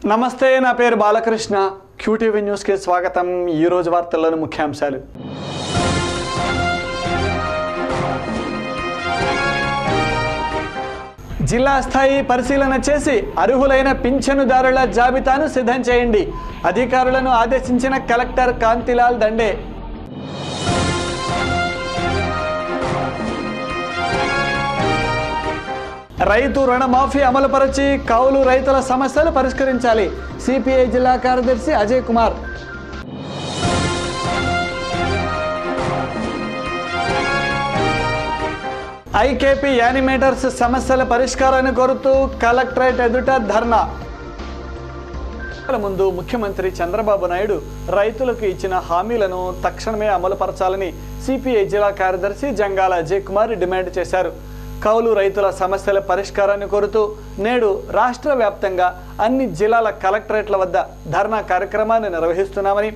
నమస్తే, నా పేరు బాలకృష్ణ. క్యూటీవీ న్యూస్కి స్వాగతం. ఈ రోజు వార్తల్లోని ముఖ్యాంశాలు. జిల్లా స్థాయి పరిశీలన చేసి అర్హులైన పింఛనుదారుల జాబితాను సిద్ధం చేయండి. అధికారులను ఆదేశించిన కలెక్టర్ కాంతిలాల్ దండే. రైతు రుణమాఫీ అమలుపరిచి కౌలు రైతుల సమస్యలు పరిష్కరించాలి. సిపిఐ జిల్లా కార్యదర్శి అజయ్ కుమార్. ఐకేపీ యానిమేటర్స్ సమస్యల పరిష్కారాన్ని కోరుతూ కలెక్టరేట్ ఎదుట ధర్నా. ముందు ముఖ్యమంత్రి చంద్రబాబు నాయుడు రైతులకు ఇచ్చిన హామీలను తక్షణమే అమలుపరచాలని సిపిఐ జిల్లా కార్యదర్శి జంగాల అజయ్ కుమార్ డిమాండ్ చేశారు. కౌలు రైతుల సమస్యల పరిష్కారాన్ని కోరుతూ నేడు రాష్ట్ర వ్యాప్తంగా అన్ని జిల్లాల కలెక్టరేట్ల వద్ద ధర్నా కార్యక్రమాన్ని నిర్వహిస్తున్నామని,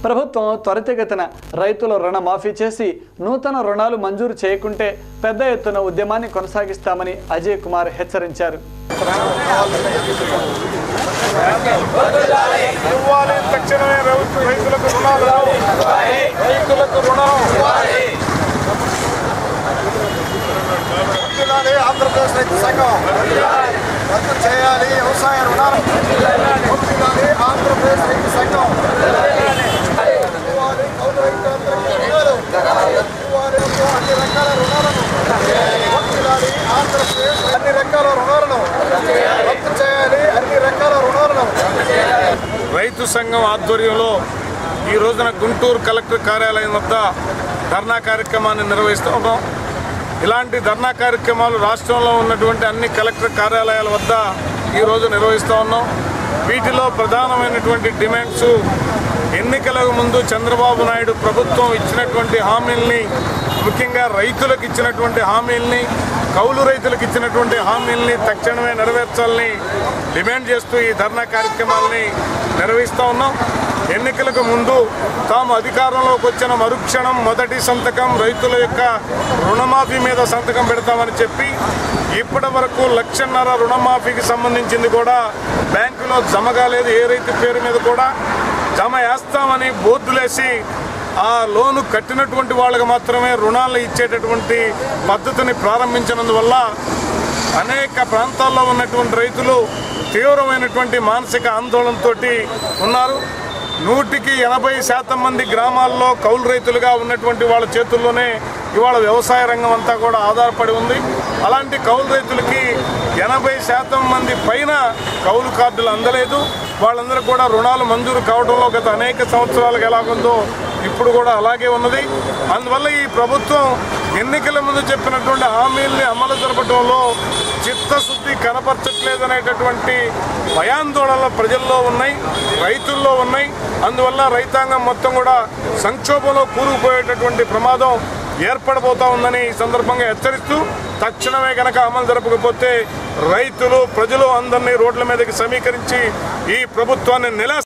ప్రభుత్వం త్వరితగతిన రైతుల రుణమాఫీ చేసి నూతన రుణాలు మంజూరు చేయకుంటే పెద్ద ఎత్తున ఉద్యమాన్ని కొనసాగిస్తామని అజయ్ కుమార్ హెచ్చరించారు. ఆంధ్రప్రదేశ్ రైతు సంఘం రద్దు చేయాలి వ్యవసాయ రుణాలు. ఆంధ్రప్రదేశ్ రైతు సంఘం అన్ని రకాల రుణాలను ఆంధ్రప్రదేశ్ అన్ని రకాల రుణాలను రద్దు చేయాలి. అన్ని రకాల రుణాలను రైతు సంఘం ఆధ్వర్యంలో ఈ రోజున గుంటూరు కలెక్టర్ కార్యాలయం వద్ద ధర్నా కార్యక్రమాన్ని నిర్వహిస్తూ ఉన్నాం. ఇలాంటి ధర్నా కార్యక్రమాలు రాష్ట్రంలో ఉన్నటువంటి అన్ని కలెక్టర్ కార్యాలయాల వద్ద ఈరోజు నిర్వహిస్తూ ఉన్నాం. వీటిలో ప్రధానమైనటువంటి డిమాండ్స్ ఎన్నికలకు ముందు చంద్రబాబు నాయుడు ప్రభుత్వం ఇచ్చినటువంటి హామీల్ని, ముఖ్యంగా రైతులకు ఇచ్చినటువంటి హామీల్ని, కౌలు రైతులకు ఇచ్చినటువంటి హామీల్ని తక్షణమే నెరవేర్చాలని డిమాండ్ చేస్తూ ఈ ధర్నా కార్యక్రమాలని నిర్వహిస్తూ ఉన్నాం. ఎన్నికలకు ముందు తాము అధికారంలోకి వచ్చిన మరుక్షణం మొదటి సంతకం రైతుల యొక్క రుణమాఫీ మీద సంతకం పెడతామని చెప్పి ఇప్పటి వరకు 1.5 లక్షల రుణమాఫీకి సంబంధించింది కూడా బ్యాంకులో జమ కాలేదు. ఏ రైతు పేరు మీద కూడా జమ వేస్తామని బోర్డులేసి ఆ లోను కట్టినటువంటి వాళ్ళకి మాత్రమే రుణాలు ఇచ్చేటటువంటి పద్ధతిని ప్రారంభించినందువల్ల అనేక ప్రాంతాల్లో ఉన్నటువంటి రైతులు తీవ్రమైనటువంటి మానసిక ఆందోళనతో ఉన్నారు. 180% మంది గ్రామాల్లో కౌలు రైతులుగా ఉన్నటువంటి వాళ్ళ చేతుల్లోనే ఇవాళ వ్యవసాయ రంగం అంతా కూడా ఆధారపడి ఉంది. అలాంటి కౌలు రైతులకి 80% మంది పైన కౌలు కార్డులు అందలేదు. వాళ్ళందరూ కూడా రుణాలు మంజూరు కావడంలో గత అనేక సంవత్సరాలుగా ఎలాగుందో ఇప్పుడు కూడా అలాగే ఉన్నది. అందువల్ల ఈ ప్రభుత్వం ఎన్నికల ముందు చెప్పినటువంటి హామీల్ని అమలు జరపడంలో చిత్తశుద్ధి కనపరచట్లేదనేటటువంటి భయాందోళనలు ప్రజల్లో ఉన్నాయి, రైతుల్లో ఉన్నాయి. అందువల్ల రైతాంగం మొత్తం కూడా సంక్షోభంలో కూరుకుపోయేటటువంటి ప్రమాదం ఏర్పడబోతా ఉందని ఈ సందర్భంగా హెచ్చరిస్తూ, తక్షణమే కనుక అమలు జరపకపోతే రైతులు, ప్రజలు అందరినీ రోడ్ల మీదకి సమీకరించి ఈ ప్రభుత్వాన్ని